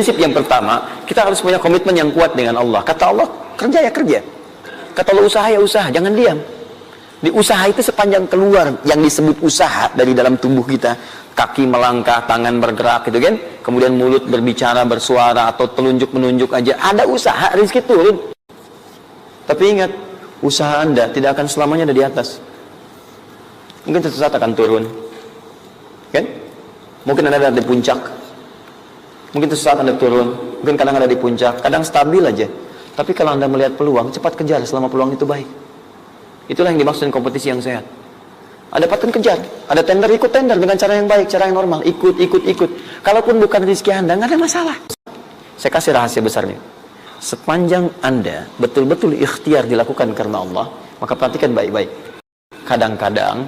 prinsip yang pertama, kita harus punya komitmen yang kuat dengan Allah. Kata Allah, kerja ya kerja. Kata Allah, usaha ya usaha, jangan diam. Di usaha itu sepanjang keluar yang disebut usaha dari dalam tubuh kita, kaki melangkah, tangan bergerak gitu kan, kemudian mulut berbicara, bersuara, atau telunjuk menunjuk aja, ada usaha, rezeki turun. Tapi ingat, usaha Anda tidak akan selamanya ada di atas. Mungkin suatu saat akan turun, kan? Mungkin Anda ada di puncak, mungkin suatu saat Anda turun, mungkin kadang ada di puncak, kadang stabil aja. Tapi kalau Anda melihat peluang, cepat kejar selama peluang itu baik. Itulah yang dimaksud kompetisi yang sehat. Ada paten kejar, ada tender, ikut tender dengan cara yang baik, cara yang normal, ikut. Kalaupun bukan rezeki Anda, nggak ada masalah. Saya kasih rahasia besarnya. Sepanjang Anda betul-betul ikhtiar dilakukan karena Allah, maka perhatikan baik-baik. Kadang-kadang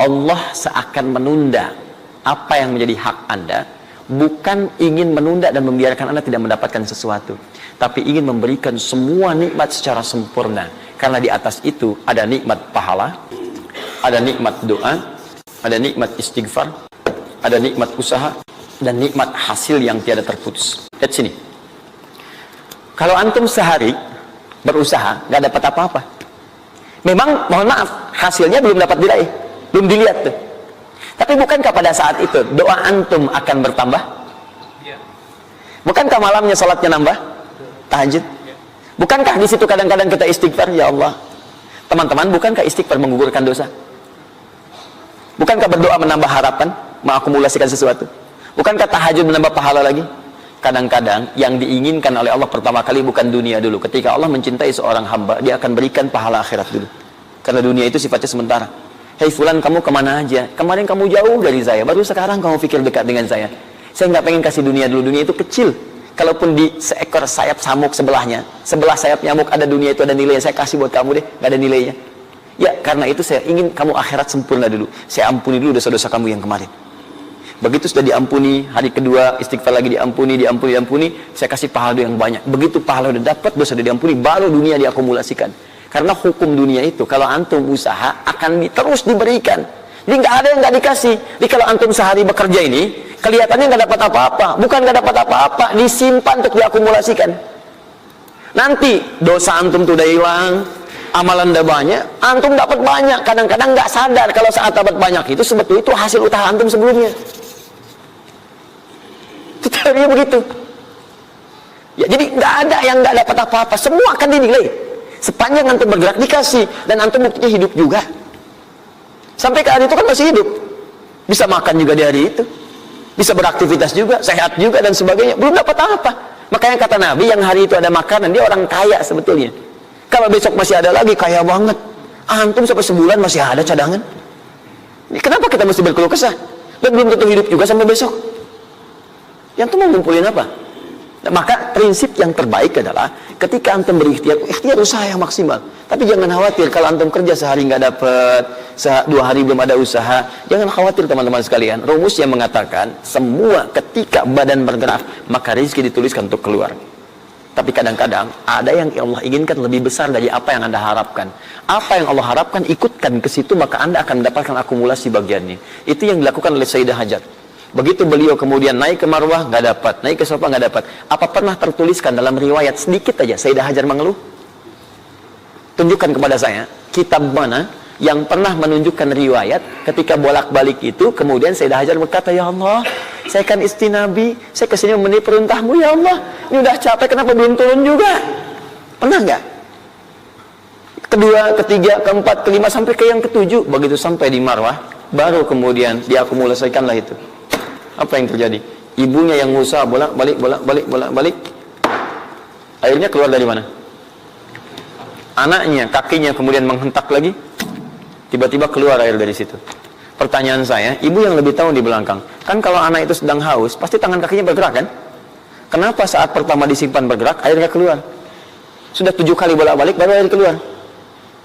Allah seakan menunda apa yang menjadi hak Anda, bukan ingin menunda dan membiarkan Anda tidak mendapatkan sesuatu, tapi ingin memberikan semua nikmat secara sempurna. Karena di atas itu ada nikmat pahala, ada nikmat doa, ada nikmat istighfar, ada nikmat usaha, dan nikmat hasil yang tiada terputus. Lihat sini. Kalau antum sehari berusaha, nggak dapat apa-apa. Memang, mohon maaf, hasilnya belum dapat diraih, belum dilihat tuh. Tapi bukankah pada saat itu doa antum akan bertambah? Bukankah malamnya salatnya nambah? Tahajud? Bukankah di situ kadang-kadang kita istighfar, ya Allah? Teman-teman, bukankah istighfar menggugurkan dosa? Bukankah berdoa menambah harapan, mengakumulasikan sesuatu? Bukankah tahajud menambah pahala lagi? Kadang-kadang yang diinginkan oleh Allah pertama kali bukan dunia dulu. Ketika Allah mencintai seorang hamba, dia akan berikan pahala akhirat dulu. Karena dunia itu sifatnya sementara. Hei fulan, kamu kemana aja? Kemarin kamu jauh dari saya, baru sekarang kamu pikir dekat dengan saya. Saya nggak pengen kasih dunia dulu, dunia itu kecil. Kalaupun di seekor sayap samuk sebelahnya, sebelah sayap nyamuk ada dunia itu ada nilainya, saya kasih buat kamu deh, nggak ada nilainya. Ya, karena itu saya ingin kamu akhirat sempurna dulu. Saya ampuni dulu dosa-dosa kamu yang kemarin. Begitu sudah diampuni, hari kedua istighfar lagi diampuni, saya kasih pahala yang banyak. Begitu pahala udah dapat, dosa udah diampuni, baru dunia diakumulasikan. Karena hukum dunia itu, kalau antum usaha akan terus diberikan. Jadi nggak ada yang nggak dikasih. Jadi kalau antum sehari bekerja ini, kelihatannya nggak dapat apa-apa. Bukan nggak dapat apa-apa, disimpan untuk diakumulasikan. Nanti dosa antum tuh udah hilang, amalan udah banyak, antum dapat banyak. Kadang-kadang nggak sadar kalau saat dapat banyak itu sebetulnya itu hasil usaha antum sebelumnya. Itu teorinya begitu. Ya, jadi nggak ada yang nggak dapat apa-apa, semua akan dinilai. Sepanjang antum bergerak dikasih, dan antum buktinya hidup juga. Sampai ke hari itu kan masih hidup, bisa makan juga di hari itu, bisa beraktivitas juga, sehat juga dan sebagainya, belum dapat apa. Makanya kata Nabi, yang hari itu ada makanan, dia orang kaya sebetulnya. Kalau besok masih ada lagi, kaya banget. Antum sampai sebulan masih ada cadangan. Kenapa kita mesti berkeluh kesah? Dan belum tentu hidup juga sampai besok. Yang tuh mau ngumpulin apa? Nah, maka prinsip yang terbaik adalah ketika antum berikhtiar, ikhtiar usaha yang maksimal. Tapi jangan khawatir kalau antum kerja sehari nggak dapat, 2 hari belum ada usaha. Jangan khawatir teman-teman sekalian. Rumus yang mengatakan semua ketika badan bergerak maka rezeki dituliskan untuk keluar. Tapi kadang-kadang ada yang Allah inginkan lebih besar dari apa yang Anda harapkan. Apa yang Allah harapkan ikutkan ke situ, maka Anda akan mendapatkan akumulasi bagiannya. Itu yang dilakukan oleh Sayyidah Hajar. Begitu beliau kemudian naik ke Marwah, nggak dapat, naik ke Safa, nggak dapat. Apa pernah tertuliskan dalam riwayat sedikit aja Sayyidah Hajar mengeluh? Tunjukkan kepada saya kitab mana yang pernah menunjukkan riwayat ketika bolak-balik itu kemudian Sayyidah Hajar berkata, ya Allah, saya kan istri Nabi, saya kesini memenuhi perintahmu, ya Allah, ini udah capek, kenapa belum turun juga? Pernah nggak? Kedua, ketiga, keempat, kelima, sampai ke yang ketujuh. Begitu sampai di Marwah, baru kemudian diakumulasikanlah itu. Apa yang terjadi? Ibunya yang usaha bolak-balik. Akhirnya keluar dari mana? Anaknya, kakinya kemudian menghentak lagi. Tiba-tiba keluar air dari situ. Pertanyaan saya, ibu yang lebih tahu di belakang. Kan kalau anak itu sedang haus, pasti tangan kakinya bergerak kan? Kenapa saat pertama disimpan bergerak, airnya keluar? Sudah 7 kali bolak-balik, baru air keluar.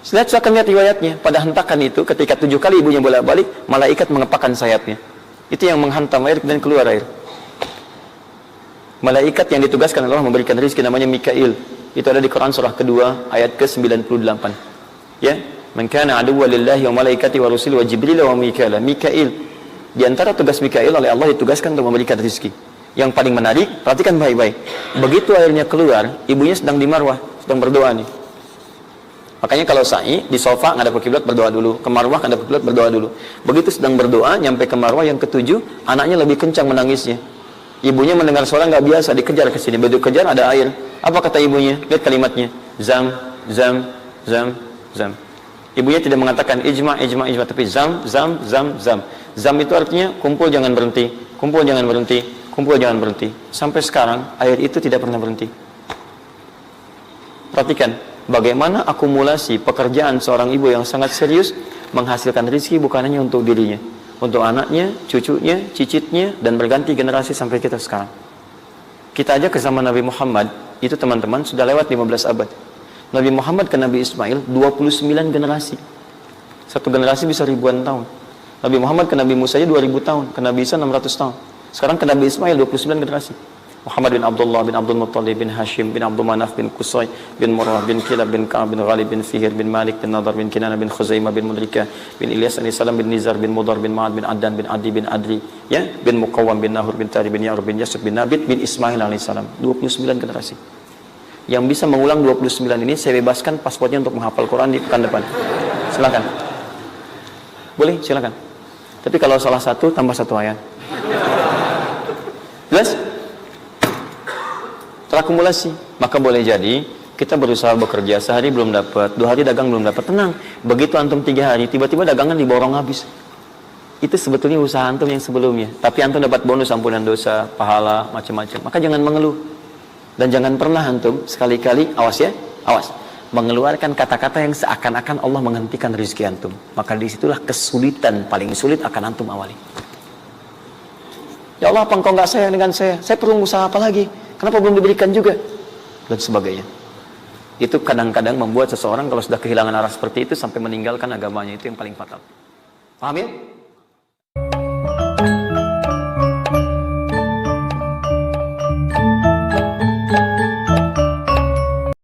Silakan lihat riwayatnya. Pada hentakan itu, ketika 7 kali ibunya bolak-balik, malaikat mengepakkan sayapnya. Itu yang menghantam air dan keluar air. Malaikat yang ditugaskan Allah memberikan rezeki namanya Mikail. Itu ada di Quran surah kedua ayat ke-98. Ya, man kana aduwwan lillahi wa malaikati wa rusuli wa jibril wa mikail. Mikail. Di antara tugas Mikail oleh Allah ditugaskan untuk memberikan rezeki. Yang paling menarik, perhatikan baik-baik. Begitu airnya keluar, ibunya sedang di marwah, sedang berdoa nih. Makanya kalau sa'i di sofa ngadap ke kiblat berdoa dulu, ke marwah ngadap ke kiblat berdoa dulu. Begitu sedang berdoa, nyampe ke marwah yang ketujuh, anaknya lebih kencang menangisnya. Ibunya mendengar suara nggak biasa, dikejar ke sini. Begitu kejar ada air. Apa kata ibunya? Lihat kalimatnya. Zam, zam, zam, zam. Ibunya tidak mengatakan ijma, ijma, ijma, tapi zam, zam, zam, zam. Zam itu artinya kumpul jangan berhenti, kumpul jangan berhenti, kumpul jangan berhenti. Sampai sekarang air itu tidak pernah berhenti. Perhatikan bagaimana akumulasi pekerjaan seorang ibu yang sangat serius menghasilkan rezeki bukan hanya untuk dirinya, untuk anaknya, cucunya, cicitnya, dan berganti generasi sampai kita sekarang. Kita aja ke zaman Nabi Muhammad, itu teman-teman sudah lewat 15 abad. Nabi Muhammad ke Nabi Ismail 29 generasi. Satu generasi bisa ribuan tahun. Nabi Muhammad ke Nabi Musa aja 2000 tahun, ke Nabi Isa 600 tahun. Sekarang ke Nabi Ismail 29 generasi. Muhammad bin Abdullah bin Abdul Muttalib bin Hashim bin Abdul Manaf bin Qusay bin Murrah bin Kilab bin Ka'ab bin Ghalib bin Fihir bin Malik bin Nadar bin Kinana bin Khuzaimah bin Mudrikah bin Ilyas alaihi salam bin Nizar bin Mudar bin Ma'ad bin Addan bin Adi bin Adri, ya, bin Muqawwam bin Nahur bin Tari bin Ya'rub bin Yasub bin Nabit bin Ismail alaihi salam. 29 generasi. Yang bisa mengulang 29 ini saya bebaskan paspornya untuk menghafal Quran di pekan depan. Silakan. Boleh, silakan. Tapi kalau salah satu tambah satu ayat. Jelas? Terakumulasi. Maka boleh jadi kita berusaha bekerja, sehari belum dapat, 2 hari dagang belum dapat, tenang. Begitu antum 3 hari, tiba-tiba dagangan diborong habis. Itu sebetulnya usaha antum yang sebelumnya. Tapi antum dapat bonus ampunan dosa, pahala, macam-macam. Maka jangan mengeluh. Dan jangan pernah antum sekali-kali, awas ya, awas, mengeluarkan kata-kata yang seakan-akan Allah menghentikan rezeki antum. Maka disitulah kesulitan paling sulit akan antum awali. Ya Allah, apa engkau nggak sayang dengan saya? Saya perlu usaha apa lagi? Kenapa belum diberikan juga? Dan sebagainya. Itu kadang-kadang membuat seseorang kalau sudah kehilangan arah seperti itu sampai meninggalkan agamanya, itu yang paling fatal. Paham ya?